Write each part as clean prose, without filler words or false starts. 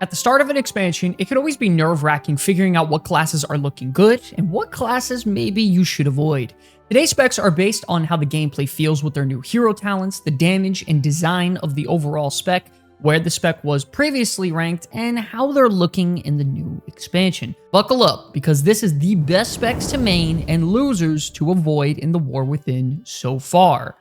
At the start of an expansion, it can always be nerve-wracking figuring out what classes are looking good and what classes maybe you should avoid. Today's specs are based on how the gameplay feels with their new hero talents, the damage and design of the overall spec, where the spec was previously ranked, and how they're looking in the new expansion. Buckle up, because this is the best specs to main and losers to avoid in the War Within so far.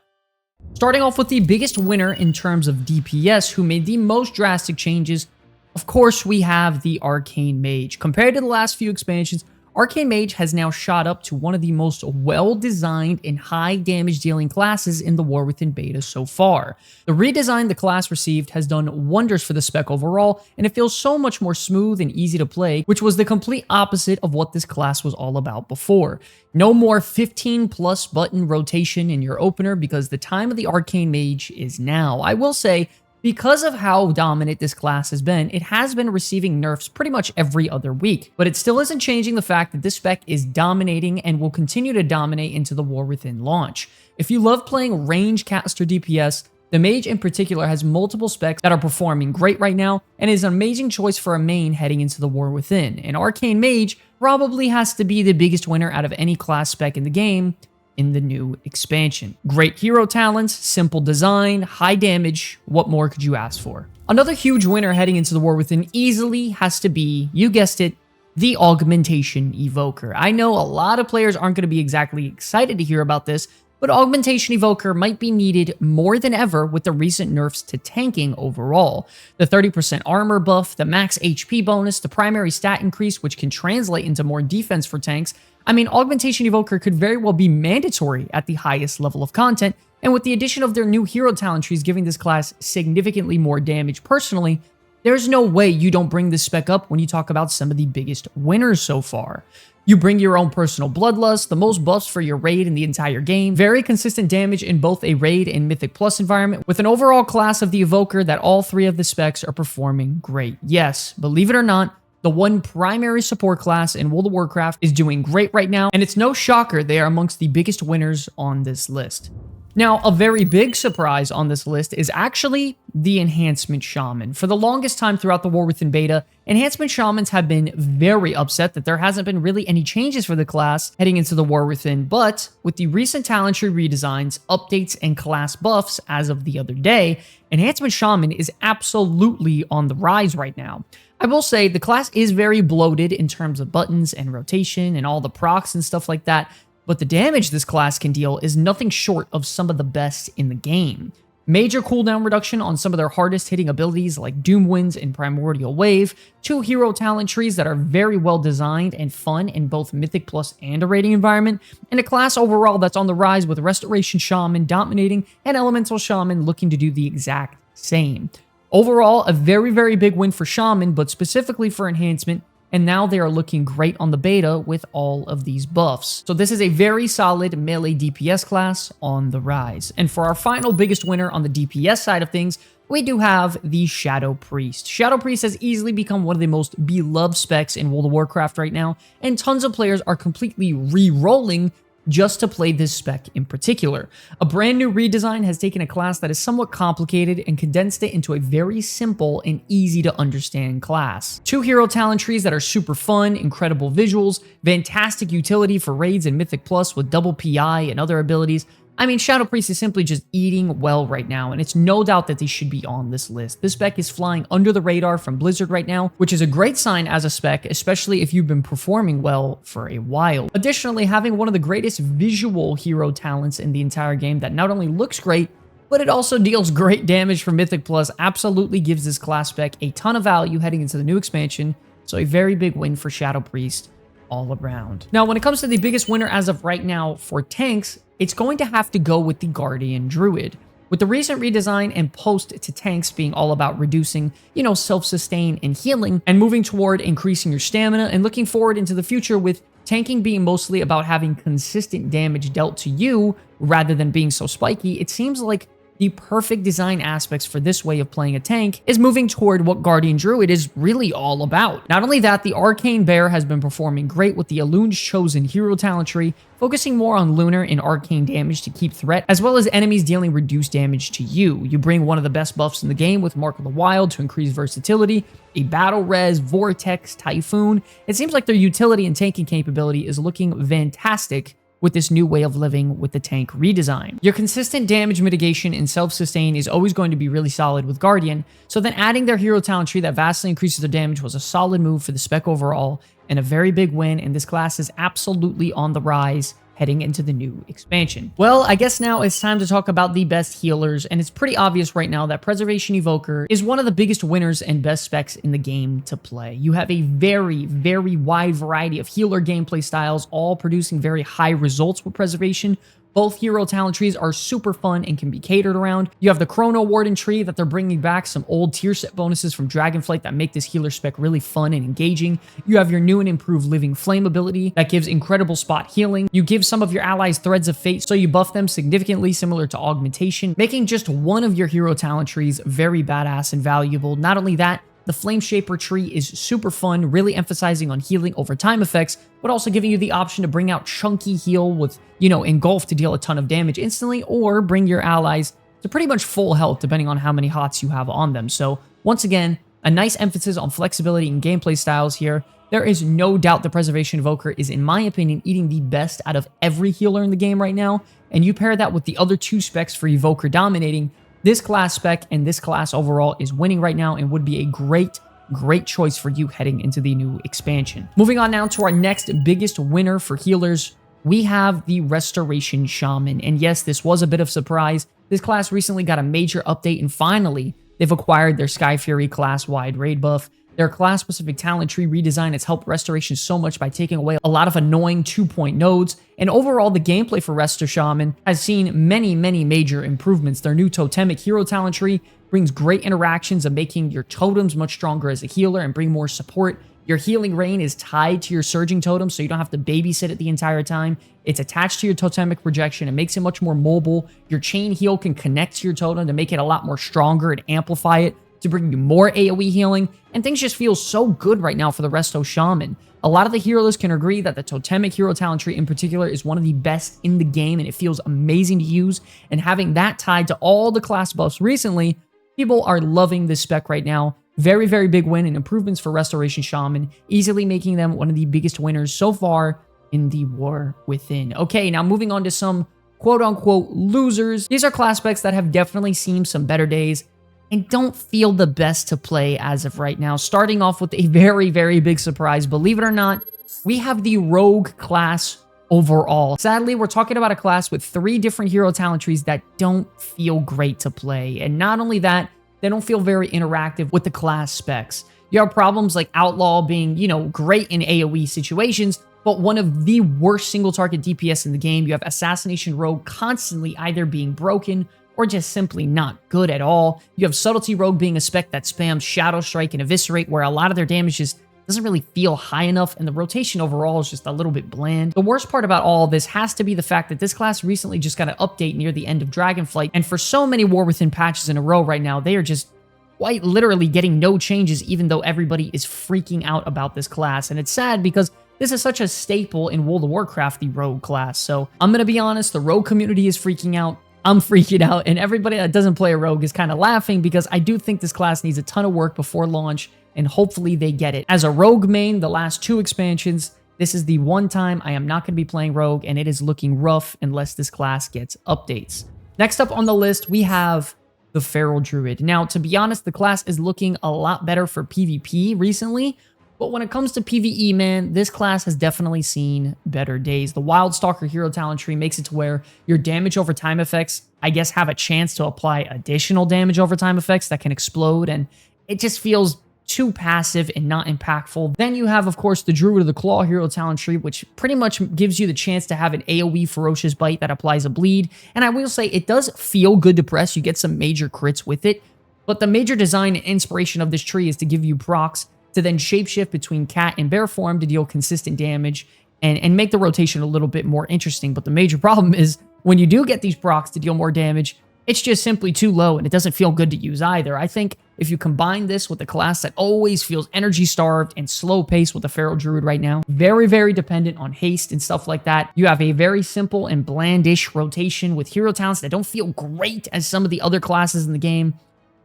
Starting off with the biggest winner in terms of DPS, who made the most drastic changes. Of course, we have the Arcane Mage. Compared to the last few expansions, Arcane Mage has now shot up to one of the most well-designed and high damage dealing classes in the War Within beta so far. The redesign the class received has done wonders for the spec overall, and it feels so much more smooth and easy to play, which was the complete opposite of what this class was all about before. No more 15+ button rotation in your opener, because the time of the Arcane Mage is now. I will say, because of how dominant this class has been, it has been receiving nerfs pretty much every other week, but it still isn't changing the fact that this spec is dominating and will continue to dominate into the War Within launch. If you love playing range caster DPS, the Mage in particular has multiple specs that are performing great right now and is an amazing choice for a main heading into the War Within, and Arcane Mage probably has to be the biggest winner out of any class spec in the game in the new expansion. Great hero talents, simple design, high damage, what more could you ask for? Another huge winner heading into the War Within easily has to be, you guessed it, the Augmentation Evoker. I know a lot of players aren't going to be exactly excited to hear about this, but Augmentation Evoker might be needed more than ever with the recent nerfs to tanking overall. The 30% armor buff, the max HP bonus, the primary stat increase, which can translate into more defense for tanks. I mean, Augmentation Evoker could very well be mandatory at the highest level of content, and with the addition of their new hero talent trees giving this class significantly more damage personally, there's no way you don't bring this spec up when you talk about some of the biggest winners so far. You bring your own personal bloodlust, the most buffs for your raid in the entire game, very consistent damage in both a raid and Mythic Plus environment, with an overall class of the Evoker that all three of the specs are performing great. Yes, believe it or not, the one primary support class in World of Warcraft is doing great right now, and it's no shocker they are amongst the biggest winners on this list. Now, a very big surprise on this list is actually the Enhancement Shaman. For the longest time throughout the War Within beta, Enhancement Shamans have been very upset that there hasn't been really any changes for the class heading into the War Within, but with the recent talent tree redesigns, updates, and class buffs as of the other day, Enhancement Shaman is absolutely on the rise right now. I will say the class is very bloated in terms of buttons and rotation and all the procs and stuff like that, but the damage this class can deal is nothing short of some of the best in the game. Major cooldown reduction on some of their hardest hitting abilities like Doom Winds and Primordial Wave, 2 hero talent trees that are very well designed and fun in both Mythic Plus and a raiding environment, and a class overall that's on the rise with Restoration Shaman dominating and Elemental Shaman looking to do the exact same. Overall, a very, very big win for Shaman, but specifically for Enhancement, and now they are looking great on the beta with all of these buffs. So this is a very solid melee DPS class on the rise. And for our final biggest winner on the DPS side of things, we do have the Shadow Priest. Shadow Priest has easily become one of the most beloved specs in World of Warcraft right now, and tons of players are completely re-rolling just to play this spec in particular. A brand new redesign has taken a class that is somewhat complicated and condensed it into a very simple and easy to understand class. 2 hero talent trees that are super fun, incredible visuals, fantastic utility for raids and Mythic Plus with double PI and other abilities. I mean, Shadow Priest is simply just eating well right now, and it's no doubt that they should be on this list. This spec is flying under the radar from Blizzard right now, which is a great sign as a spec, especially if you've been performing well for a while. Additionally, having one of the greatest visual hero talents in the entire game that not only looks great, but it also deals great damage for Mythic Plus absolutely gives this class spec a ton of value heading into the new expansion, so a very big win for Shadow Priest all around. Now, when it comes to the biggest winner as of right now for tanks, it's going to have to go with the Guardian Druid. With the recent redesign and post to tanks being all about reducing, self-sustain and healing, and moving toward increasing your stamina, and looking forward into the future with tanking being mostly about having consistent damage dealt to you rather than being so spiky, it seems like the perfect design aspects for this way of playing a tank is moving toward what Guardian Druid is really all about. Not only that, the Arcane Bear has been performing great with the Elun's Chosen hero talent tree, focusing more on lunar and arcane damage to keep threat, as well as enemies dealing reduced damage to you. You bring one of the best buffs in the game with Mark of the Wild to increase versatility, a Battle Res, Vortex, Typhoon. It seems like their utility and tanking capability is looking fantastic with this new way of living with the tank redesign. Your consistent damage mitigation and self-sustain is always going to be really solid with Guardian, so then adding their hero talent tree that vastly increases their damage was a solid move for the spec overall, and a very big win, and this class is absolutely on the rise heading into the new expansion. Well, I guess now it's time to talk about the best healers, and it's pretty obvious right now that Preservation Evoker is one of the biggest winners and best specs in the game to play. You have a very, very wide variety of healer gameplay styles, all producing very high results with Preservation. Both hero talent trees are super fun and can be catered around. You have the Chrono Warden tree that they're bringing back, some old tier set bonuses from Dragonflight that make this healer spec really fun and engaging. You have your new and improved Living Flame ability that gives incredible spot healing. You give some of your allies Threads of Fate, so you buff them significantly, similar to Augmentation, making just one of your hero talent trees very badass and valuable. Not only that, the Flame Shaper tree is super fun, really emphasizing on healing over time effects, but also giving you the option to bring out Chunky Heal with, Engulf to deal a ton of damage instantly, or bring your allies to pretty much full health depending on how many hots you have on them. So once again, a nice emphasis on flexibility and gameplay styles here. There is no doubt the Preservation Evoker is, in my opinion, eating the best out of every healer in the game right now, and you pair that with the other two specs for Evoker dominating, this class spec and this class overall is winning right now and would be a great choice for you heading into the new expansion. Moving on now to our next biggest winner for healers, we have the Restoration Shaman. And yes, this was a bit of a surprise. This class recently got a major update, and finally, they've acquired their Sky Fury class-wide raid buff. Their class-specific talent tree redesign has helped Restoration so much by taking away a lot of annoying 2-point nodes, and overall the gameplay for Resto Shaman has seen many major improvements. Their new Totemic hero talent tree brings great interactions of making your totems much stronger as a healer and bring more support. Your healing rain is tied to your surging totem, so you don't have to babysit it the entire time. It's attached to your totemic projection. It makes it much more mobile. Your chain heal can connect to your totem to make it a lot more stronger and amplify it to bring you more AoE healing, and things just feel so good right now for the Resto Shaman. A lot of the healers can agree that the Totemic hero talent tree in particular is one of the best in the game, and it feels amazing to use, and having that tied to all the class buffs recently, people are loving this spec right now. Very big win and improvements for Restoration Shaman, easily making them one of the biggest winners so far in the War Within. Okay, now moving on to some quote-unquote losers. These are class specs that have definitely seen some better days and don't feel the best to play as of right now. Starting off with a very big surprise. Believe it or not, we have the Rogue class overall. Sadly, we're talking about a class with 3 different hero talent trees that don't feel great to play. And not only that, they don't feel very interactive with the class specs. You have problems like Outlaw being, great in AoE situations, but one of the worst single target DPS in the game. You have Assassination Rogue constantly either being broken or just simply not good at all. You have Subtlety Rogue being a spec that spams Shadow Strike and Eviscerate, where a lot of their damage just doesn't really feel high enough, and the rotation overall is just a little bit bland. The worst part about all of this has to be the fact that this class recently just got an update near the end of Dragonflight, and for so many War Within patches in a row right now, they are just quite literally getting no changes, even though everybody is freaking out about this class. And it's sad because this is such a staple in World of Warcraft, the Rogue class. So I'm gonna be honest, the Rogue community is freaking out. I'm freaking out, and everybody that doesn't play a Rogue is kind of laughing because I do think this class needs a ton of work before launch, and hopefully they get it. As a Rogue main, the last 2 expansions, this is the one time I am not going to be playing Rogue, and it is looking rough unless this class gets updates. Next up on the list, we have the Feral Druid. Now, to be honest, the class is looking a lot better for PvP recently, but when it comes to PvE, man, this class has definitely seen better days. The Wildstalker hero talent tree makes it to where your damage over time effects, I guess, have a chance to apply additional damage over time effects that can explode, and it just feels too passive and not impactful. Then you have, of course, the Druid of the Claw hero talent tree, which pretty much gives you the chance to have an AoE Ferocious Bite that applies a bleed, and I will say it does feel good to press. You get some major crits with it, but the major design and inspiration of this tree is to give you procs to then shapeshift between cat and bear form to deal consistent damage and make the rotation a little bit more interesting. But the major problem is when you do get these procs to deal more damage, it's just simply too low and it doesn't feel good to use either. I think if you combine this with a class that always feels energy starved and slow paced with the Feral Druid right now, very, very dependent on haste and stuff like that, you have a very simple and blandish rotation with hero talents that don't feel great as some of the other classes in the game.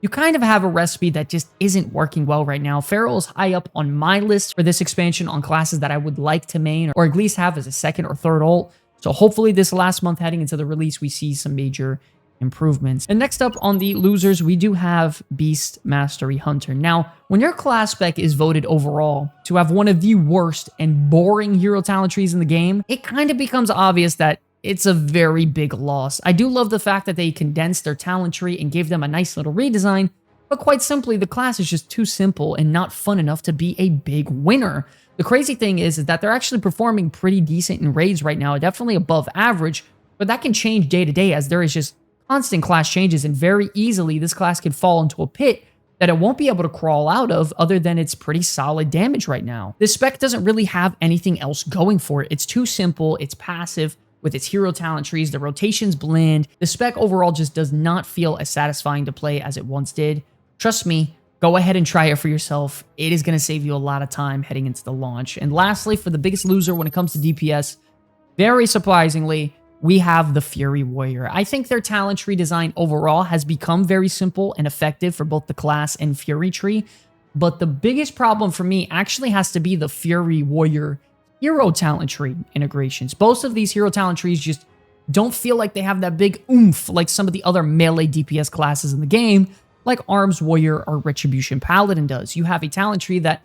You kind of have a recipe that just isn't working well right now. Feral is high up on my list for this expansion on classes that I would like to main or at least have as a second or third ult. So hopefully this last month heading into the release, we see some major improvements. And next up on the losers, we do have Beast Mastery Hunter. Now, when your class spec is voted overall to have one of the worst and boring hero talent trees in the game, it kind of becomes obvious that it's a very big loss. I do love the fact that they condensed their talent tree and gave them a nice little redesign, but quite simply, the class is just too simple and not fun enough to be a big winner. The crazy thing is that they're actually performing pretty decent in raids right now, definitely above average, but that can change day to day as there is just constant class changes, and very easily this class can fall into a pit that it won't be able to crawl out of other than its pretty solid damage right now. This spec doesn't really have anything else going for it. It's too simple, it's passive with its hero talent trees, the rotation's bland. The spec overall just does not feel as satisfying to play as it once did. Trust me, go ahead and try it for yourself. It is going to save you a lot of time heading into the launch. And lastly, for the biggest loser when it comes to DPS, very surprisingly, we have the Fury Warrior. I think their talent tree design overall has become very simple and effective for both the class and Fury tree, but the biggest problem for me actually has to be the Fury Warrior hero talent tree integrations. Both of these hero talent trees just don't feel like they have that big oomph like some of the other melee DPS classes in the game, like Arms Warrior or Retribution Paladin does. You have a talent tree that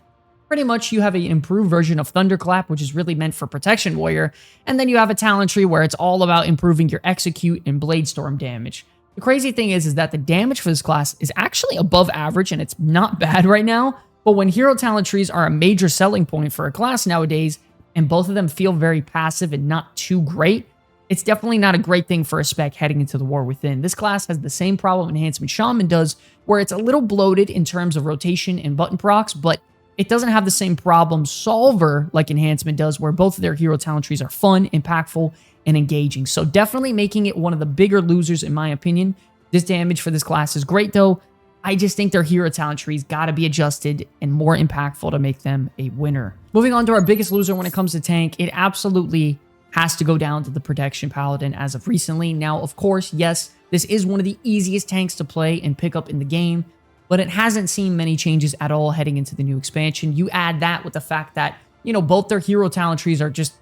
pretty much you have an improved version of Thunderclap, which is really meant for Protection Warrior, and then you have a talent tree where it's all about improving your Execute and Blade Storm damage. The crazy thing is that the damage for this class is actually above average, and it's not bad right now, but when hero talent trees are a major selling point for a class nowadays, and both of them feel very passive and not too great, it's definitely not a great thing for a spec heading into the War Within. This class has the same problem Enhancement Shaman does, where it's a little bloated in terms of rotation and button procs, but it doesn't have the same problem solver like Enhancement does, where both of their hero talent trees are fun, impactful, and engaging. So definitely making it one of the bigger losers in my opinion. This damage for this class is great though. I just think their hero talent trees got to be adjusted and more impactful to make them a winner. Moving on to our biggest loser when it comes to tank, it absolutely has to go down to the Protection Paladin as of recently. Now, of course, yes, this is one of the easiest tanks to play and pick up in the game, but it hasn't seen many changes at all heading into the new expansion. You add that with the fact that, you know, both their hero talent trees are just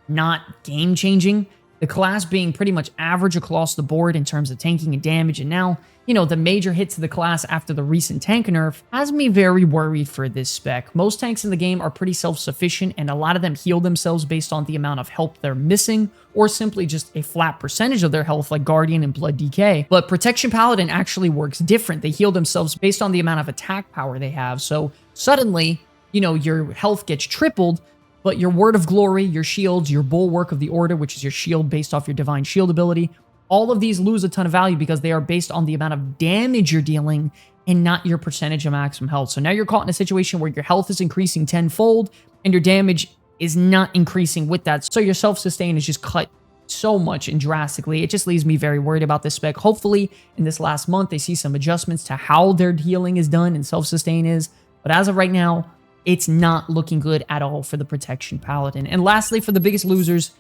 not game-changing. The class being pretty much average across the board in terms of tanking and damage, and now, you know, the major hit to the class after the recent tank nerf has me very worried for this spec. Most tanks in the game are pretty self-sufficient, and a lot of them heal themselves based on the amount of health they're missing, or simply just a flat percentage of their health like Guardian and Blood DK. But Protection Paladin actually works different. They heal themselves based on the amount of attack power they have. So suddenly, you know, your health gets tripled, but your Word of Glory, your shields, your Bulwark of the Order, which is your shield based off your Divine Shield ability, all of these lose a ton of value because they are based on the amount of damage you're dealing and not your percentage of maximum health. So now you're caught in a situation where your health is increasing tenfold and your damage is not increasing with that. So your self-sustain is just cut so much and drastically. It just leaves me very worried about this spec. Hopefully in this last month, they see some adjustments to how their healing is done and self-sustain is. But as of right now, it's not looking good at all for the Protection Paladin. And lastly, for the biggest losers,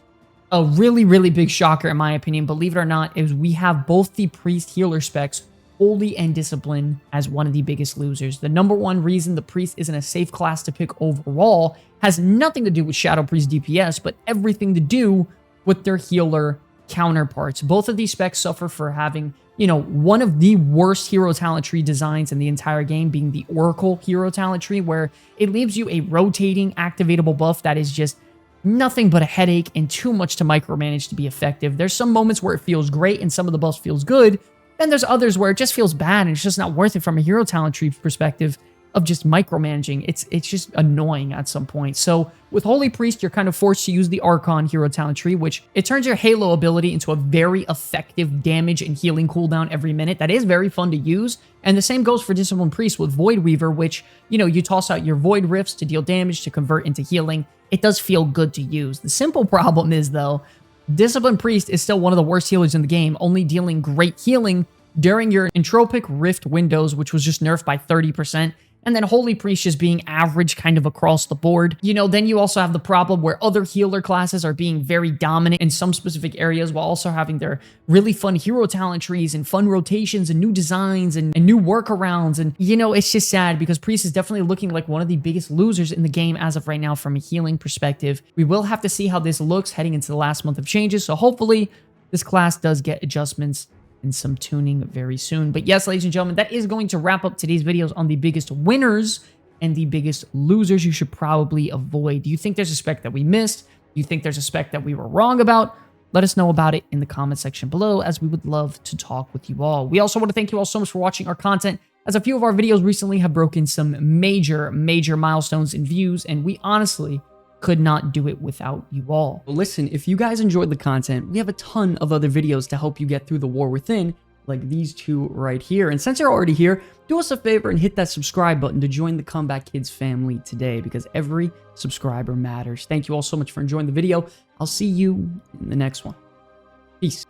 a really, really big shocker in my opinion, believe it or not, is we have both the Priest healer specs, Holy and Discipline, as one of the biggest losers. The number one reason the Priest isn't a safe class to pick overall has nothing to do with Shadow Priest DPS, but everything to do with their healer counterparts. Both of these specs suffer for having, you know, one of the worst hero talent tree designs in the entire game, being the Oracle hero talent tree, where it leaves you a rotating activatable buff that is just nothing but a headache and too much to micromanage to be effective. There's some moments where it feels great and some of the buffs feels good, then there's others where it just feels bad and it's just not worth it from a hero talent tree perspective of just micromanaging. It's just annoying at some point. So with Holy Priest, you're kind of forced to use the Archon hero talent tree, which it turns your Halo ability into a very effective damage and healing cooldown every minute. That is very fun to use. And the same goes for Discipline Priest with Void Weaver, which, you know, you toss out your Void Rifts to deal damage to convert into healing. It does feel good to use. The simple problem is, though, Discipline Priest is still one of the worst healers in the game, only dealing great healing during your entropic rift windows, which was just nerfed by 30%, and then Holy Priest just being average kind of across the board. You know, then you also have the problem where other healer classes are being very dominant in some specific areas while also having their really fun hero talent trees and fun rotations and new designs and new workarounds. And, you know, it's just sad because Priest is definitely looking like one of the biggest losers in the game as of right now from a healing perspective. We will have to see how this looks heading into the last month of changes. So hopefully this class does get adjustments and some tuning very soon. But yes, ladies and gentlemen, that is going to wrap up today's videos on the biggest winners and the biggest losers you should probably avoid. Do you think there's a spec that we missed? Do you think there's a spec that we were wrong about? Let us know about it in the comment section below, as we would love to talk with you all. We also want to thank you all so much for watching our content, as a few of our videos recently have broken some major milestones in views, and we honestly could not do it without you all. Listen, if you guys enjoyed the content, we have a ton of other videos to help you get through the war within, like these two right here. And since you're already here, do us a favor and hit that subscribe button to join the Comeback Kids family today, because every subscriber matters. Thank you all so much for enjoying the video. I'll see you in the next one. Peace.